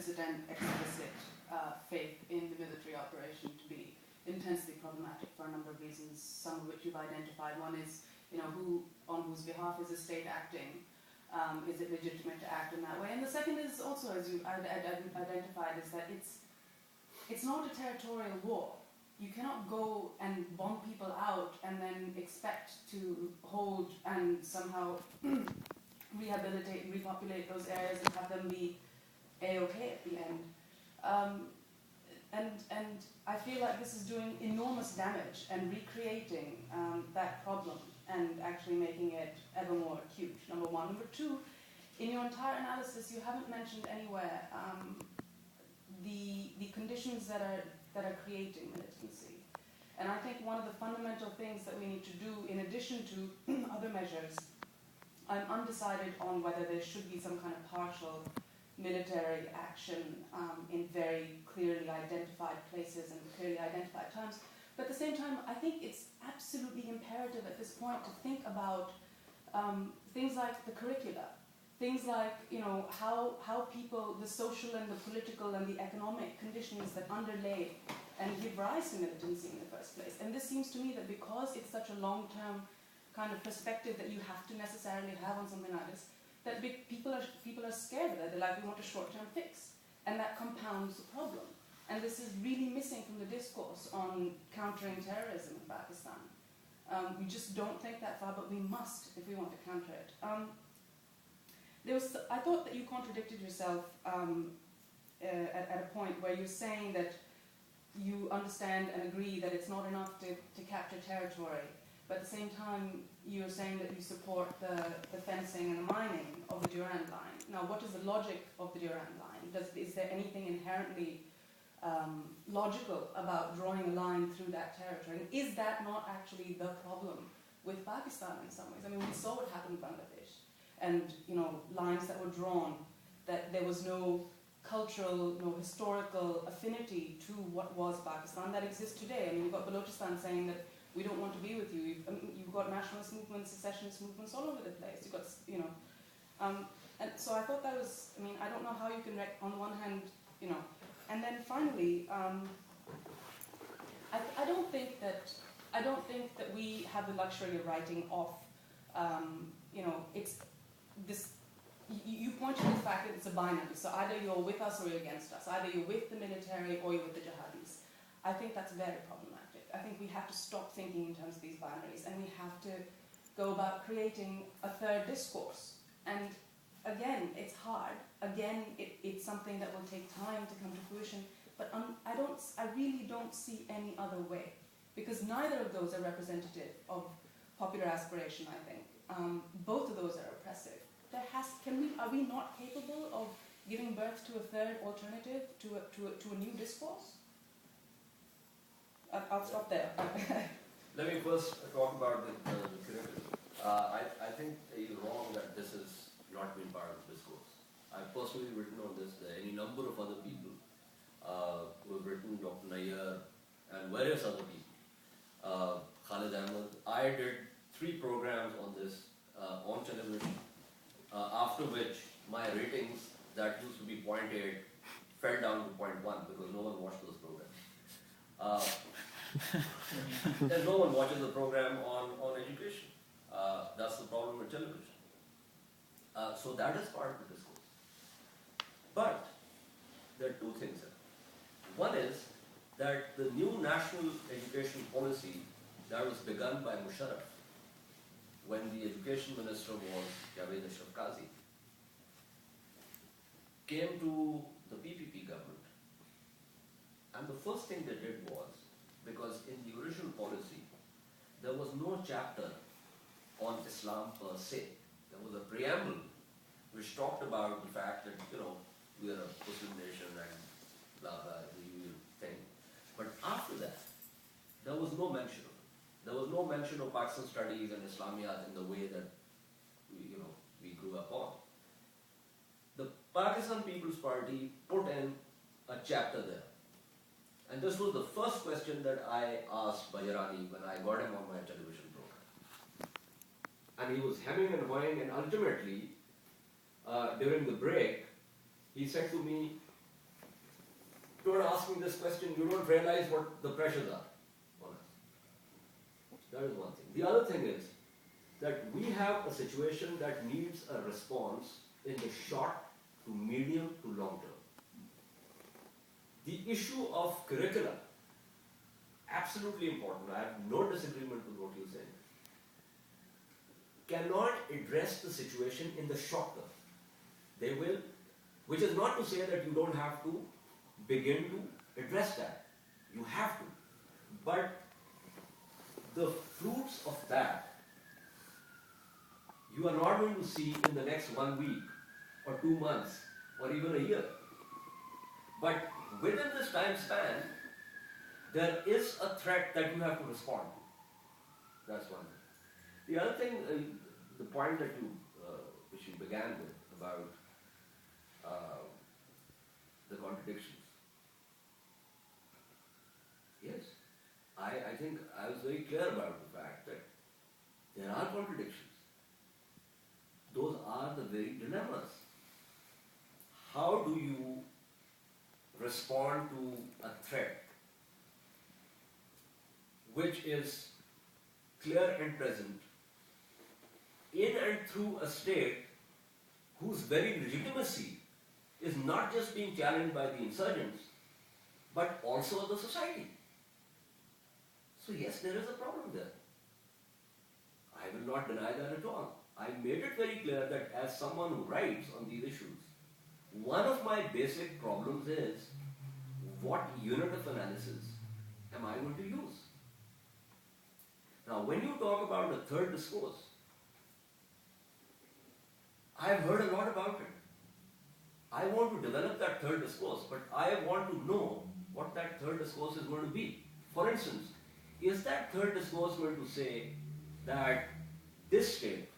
implicit and explicit faith in the military operation to be intensely problematic for a number of reasons, some of which you've identified. One is, on whose behalf is the state acting? Is it legitimate to act in that way? And the second is also, as you identified, is that it's not a territorial war. You cannot go and bomb people out and then expect to hold and somehow rehabilitate and repopulate those areas and have them be A-okay at the end. And I feel like this is doing enormous damage and recreating that problem and actually making it ever more acute, number one. Number two, in your entire analysis, you haven't mentioned anywhere the conditions that are creating militancy. And I think one of the fundamental things that we need to do, in addition to other measures, I'm undecided on whether there should be some kind of partial military action in very clearly identified places and clearly identified times. But at the same time, I think it's absolutely imperative at this point to think about things like the curricula, things like how people, the social and the political and the economic conditions that underlay and give rise to militancy in the first place. And this seems to me that because it's such a long-term kind of perspective that you have to necessarily have on something like this, that people are scared of it. They're like, we want a short-term fix. And that compounds the problem. And this is really missing from the discourse on countering terrorism in Pakistan. We just don't think that far, but we must if we want to counter it. I thought that you contradicted yourself at a point where you're saying that you understand and agree that it's not enough to capture territory, but at the same time you're saying that you support the fencing and the mining of the Durand Line. Now, what is the logic of the Durand Line? Is there anything inherently logical about drawing a line through that territory? And is that not actually the problem with Pakistan in some ways? I mean, we saw what happened in Bangladesh, and lines that were drawn, that there was no cultural, no historical affinity to what was Pakistan that exists today. I mean, you've got Balochistan saying that we don't want to be with you. You've got nationalist movements, secessionist movements all over the place. You've got, and so I thought that was, I mean, I don't know how you can, on the one hand, and then finally, I don't think that we have the luxury of writing off, it's this. You point to the fact that it's a binary, so either you're with us or you're against us. Either you're with the military or you're with the jihadis. I think that's very problematic. I think we have to stop thinking in terms of these binaries, and we have to go about creating a third discourse. And again, it's hard. Again, it's something that will take time to come to fruition. But I really don't see any other way, because neither of those are representative of popular aspiration. I think both of those are oppressive. Are we not capable of giving birth to a third alternative, to a new discourse? I'll stop there. Let me first talk about the curriculum. I think you're wrong that this has not been part of the discourse. I've personally written on this. There are any number of other people who have written, Dr. Nayyar and various other people. Khalid Ahmed. I did 3 programs on this on television, after which my ratings that used to be 0.8 fell down to 0.1 because no one watched those programs. And no one watches the program on education. That's the problem with television. So that is part of the discourse. But there are 2 things here. One is that the new national education policy that was begun by Musharraf when the education minister was Javed Ashraf Qazi came to the PPP government. And the first thing they did was, because in the original policy, there was no chapter on Islam per se. There was a preamble which talked about the fact that, we are a Muslim nation and blah, blah, the usual thing. But after that, there was no mention of it. There was no mention of Pakistan studies and Islamiyat in the way that we grew up on. The Pakistan People's Party put in a chapter there. And this was the first question that I asked Bajarani when I got him on my television program. And he was hemming and hawing, and ultimately, during the break, he said to me, don't ask me this question, you don't realize what the pressures are on us. That is one thing. The other thing is that we have a situation that needs a response in the short to medium to long term. The issue of curricula, absolutely important. I have no disagreement with what you're saying. Cannot address the situation in the short term. They will, which is not to say that you don't have to begin to address that. You have to. But the fruits of that, you are not going to see in the next 1 week or 2 months or even a year. But within this time span, there is a threat that you have to respond to. That's one thing. The other thing, the point that which you began with about the contradictions. Yes, I think I was very clear about the fact that there are contradictions. Those are the very dilemmas. How do you respond to a threat which is clear and present in and through a state whose very legitimacy is not just being challenged by the insurgents, but also the society? So yes, there is a problem there. I will not deny that at all. I made it very clear that as someone who writes on these issues, one of my basic problems is what unit of analysis am I going to use? Now, when you talk about the third discourse, I have heard a lot about it. I want to develop that third discourse, but I want to know what that third discourse is going to be. For instance, is that third discourse going to say that this state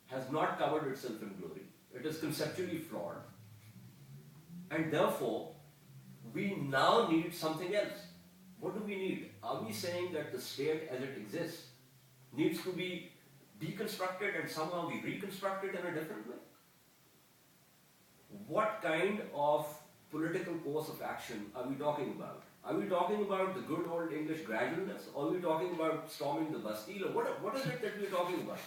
has not covered itself in glory, it is conceptually flawed, and therefore we now need something else? What do we need? Are we saying that the state as it exists needs to be deconstructed and somehow be reconstructed in a different way? What kind of political course of action are we talking about? Are we talking about the good old English gradualness? Or are we talking about storming the Bastille? Or what is it that we're talking about?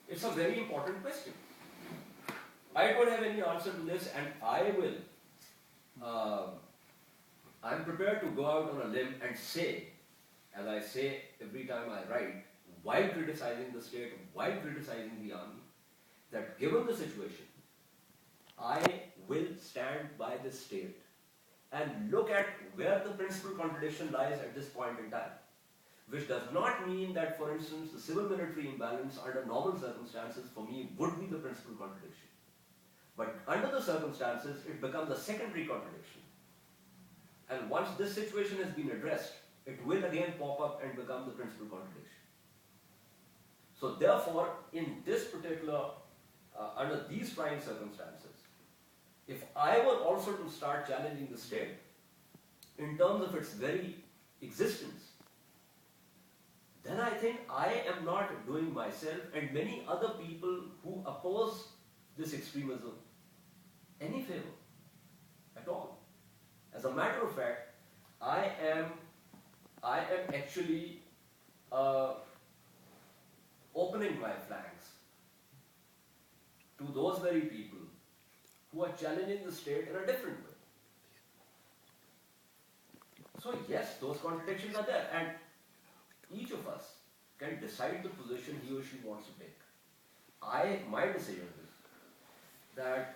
It's a very important question. I don't have any answer to this, and I'm prepared to go out on a limb and say, as I say every time I write, while criticizing the state, while criticizing the army, that given the situation, I will stand by the state and look at where the principal contradiction lies at this point in time. Which does not mean that, for instance, the civil-military imbalance under normal circumstances for me would be the principal contradiction. But under the circumstances, it becomes a secondary contradiction. And once this situation has been addressed, it will again pop up and become the principal contradiction. So therefore, in this particular, under these trying circumstances, if I were also to start challenging the state in terms of its very existence, then I think I am not doing myself and many other people who oppose this extremism any favor at all. As a matter of fact, I am actually opening my flanks to those very people who are challenging the state in a different way. So yes, those contradictions are there, and each of us can decide the position he or she wants to take. My decision is that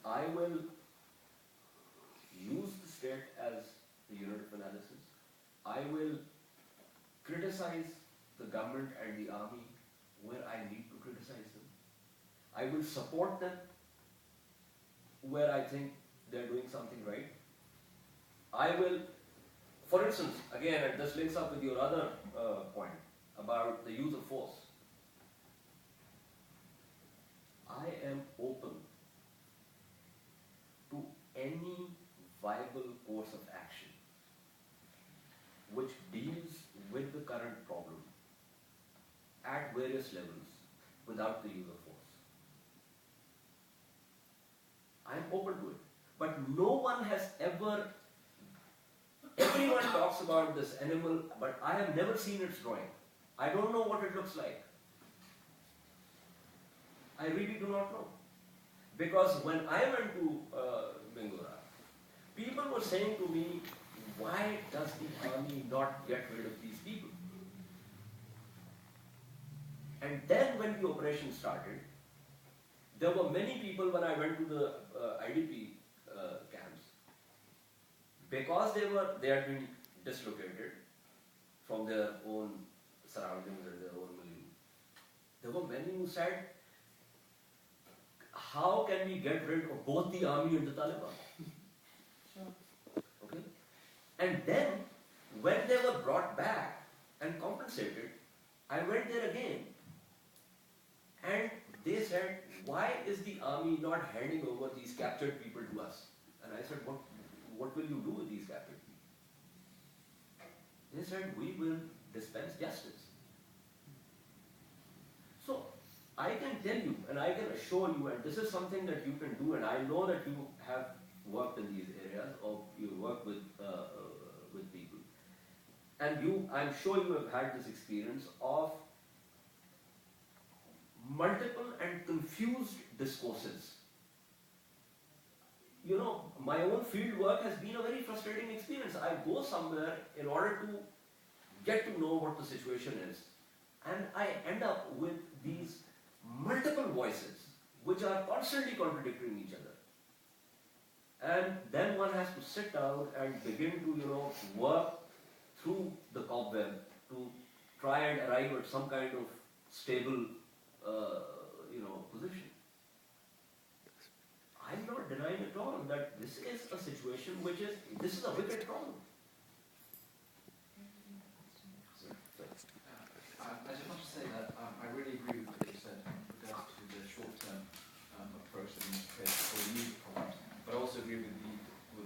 I will use the state as the unit of analysis. I will criticize the government and the army where I need to criticize them. I will support them where I think they're doing something right. I will, for instance, again, and this links up with your other point about the use of force. I am open to any viable course of action which deals with the current problem at various levels without the use of force. I am open to it. But no one has ever, everyone talks about this animal, but I have never seen its drawing. I don't know what it looks like. I really do not know. Because when I went to Bengaluru, people were saying to me, why does the army not get rid of these people? And then when the operation started, there were many people when I went to the IDP camps, because they had been dislocated from their own surroundings and their own milieu. There were many who said, how can we get rid of both the army and the Taliban? Sure. Okay? And then, when they were brought back and compensated, I went there again, and they said, why is the army not handing over these captured people to us? And I said, what will you do with these captured people? They said, we will dispense justice. So, I can tell you, and I can assure you, and this is something that you can do, and I know that you have worked in these areas, or you work with people, and I'm sure you have had this experience of multiple and confused discourses. You know, my own field work has been a very frustrating experience. I go somewhere in order to get to know what the situation is, and I end up with these multiple voices which are constantly contradicting each other. And then one has to sit down and begin to, work through the cobweb to try and arrive at some kind of stable, position. I'm not denying at all that this is a situation this is a wicked problem. I just want to say that I really agree with what you said with regards to the short-term approach that we need to take for the immediate problems, but I also agree with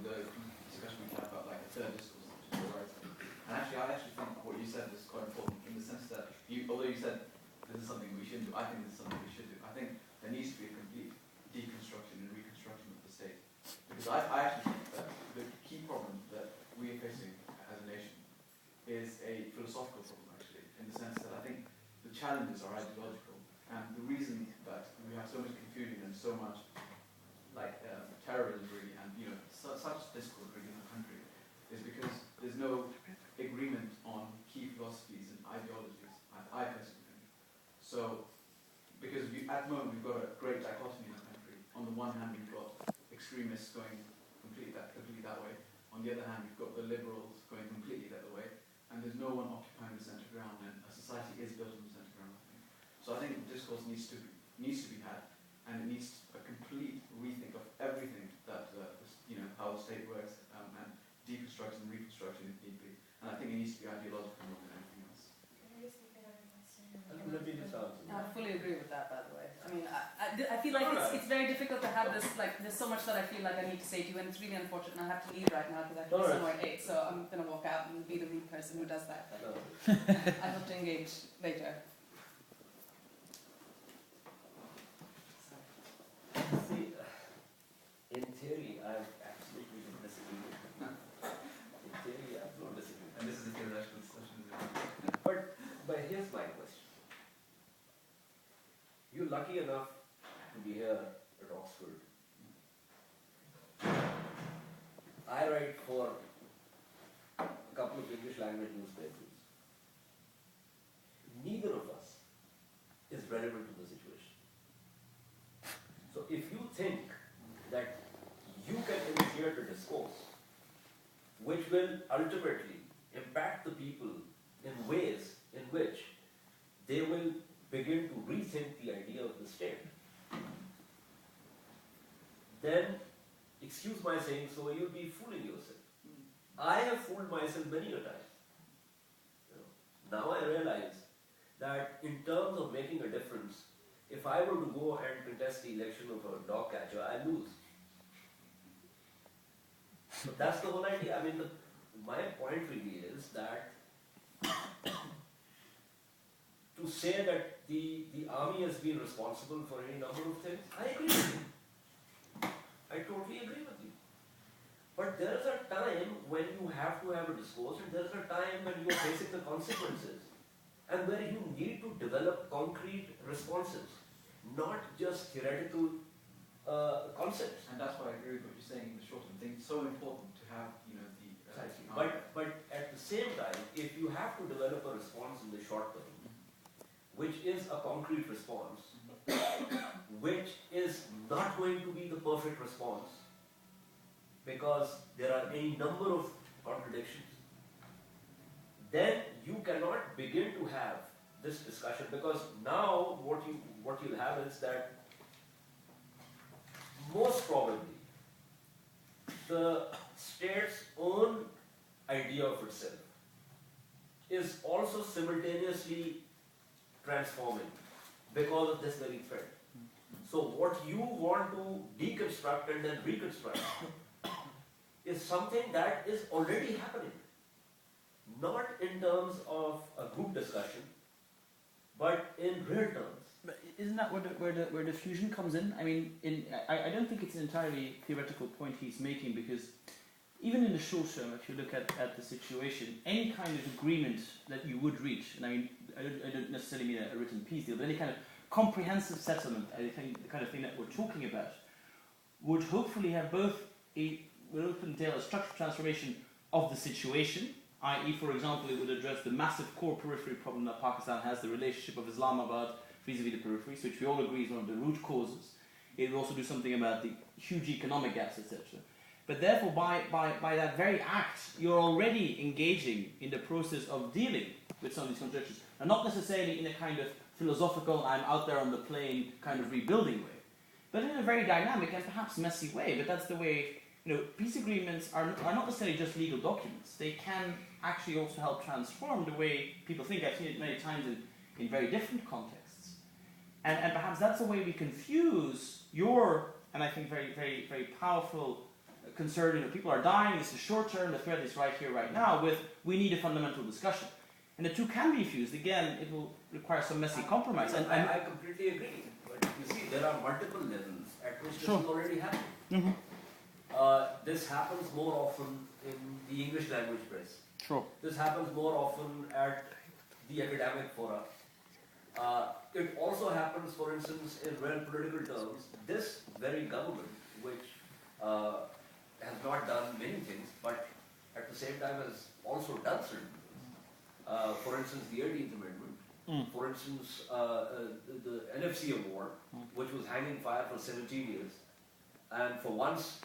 the discussion we had about like the third discourse, which is the right thing. And I actually think what you said is quite important in the sense that although you said this is something we shouldn't do, I think this is something we should do. I think there needs to be a complete deconstruction and reconstruction of the state, because I actually think that the key problem that we are facing as a nation is a philosophical problem, actually, in the sense that I think the challenges are ideological, and the reason that we have so much confusion and so much terrorism really, and such discord really in the country, is because there's no agreement on key philosophies and ideologies. I personally think so, because at the moment we've got a great dichotomy in the country. On the one hand, we've got extremists going completely that way. On the other hand, we've got the liberals going completely the other way, and there's no one occupying the centre ground, and a society is built on the centre ground, I think. So I think the discourse needs to be had, and it needs a complete rethink of everything that how the state works, and deconstruction and reconstruction if need be. And I think it needs to be ideological more than anything else. Let me just answer. I fully agree with that, by the way. I mean, I feel like it's very difficult to have this, there's so much that I feel like I need to say to you, and it's really unfortunate I have to leave right now because I have to be somewhere at 8, so I'm going to walk out and be the rude person who does that. I hope to engage later. See, in theory, I absolutely disagree with you. In theory, I absolutely disagree. And this is a theoretical discussion, isn't it? But here's my question. You're lucky enough to be here at Oxford. I write for a couple of English language newspapers. Neither of us is relevant to the situation. So if you think that you can initiate a discourse which will ultimately impact the people in ways in which they will begin to rethink the idea of the state, then, excuse my saying so, you'll be fooling yourself. I have fooled myself many a time. Now I realize that in terms of making a difference, if I were to go and contest the election of a dog catcher, I lose. So that's the whole idea. I mean, my point really is that to say that the army has been responsible for any number of things, I agree with you. I totally agree with you. But there is a time when you have to have a discourse, and there is a time when you are facing the consequences, and where you need to develop concrete responses, not just theoretical concepts. And that's why I agree with what you're saying in the short term. I think it's so important to have, you know, the Precisely. But at the same time, if you have to develop a response in the short term, which is a concrete response, which is not going to be the perfect response, because there are any number of contradictions, then you cannot begin to have this discussion, because now what you'll have is that most probably the state's own idea of itself is also simultaneously transforming because of this very threat. So what you want to deconstruct and then reconstruct is something that is already happening. Not in terms of a group discussion, but in real terms. But isn't that where the fusion comes in? I mean, I don't think it's an entirely theoretical point he's making, because even in the short term, if you look at the situation, any kind of agreement that you would reach, and I mean, I don't necessarily mean a written peace deal, but any kind of comprehensive settlement, I think the kind of thing that we're talking about, would hopefully have both would entail a structural transformation of the situation, i.e., for example, it would address the massive core periphery problem that Pakistan has, the relationship of Islamabad vis-a-vis the peripheries, which we all agree is one of the root causes. It would also do something about the huge economic gaps, etc. But therefore, by that very act, you're already engaging in the process of dealing with some of these contradictions, and not necessarily in a kind of philosophical, I'm out there on the plane kind of rebuilding way, but in a very dynamic and perhaps messy way. But that's the way, you know, peace agreements are not necessarily just legal documents. They can actually also help transform the way people think. I've seen it many times in very different contexts. And perhaps that's the way we confuse your, and I think very, very, very powerful concern, you know, people are dying, this is short term, the threat is right here, right now, with we need a fundamental discussion. And the two can be fused. Again, it will require some messy compromise. And I completely agree. But you see, there are multiple levels at which this Sure. is already happening. Mhm. This happens more often in the English language press. Sure. This happens more often at the academic fora. It also happens, for instance, in real political terms. This very government, which has not done many things, but at the same time has also done certain things. For instance, the 18th Amendment. For instance, the NFC award, which was hanging fire for 17 years. And for once,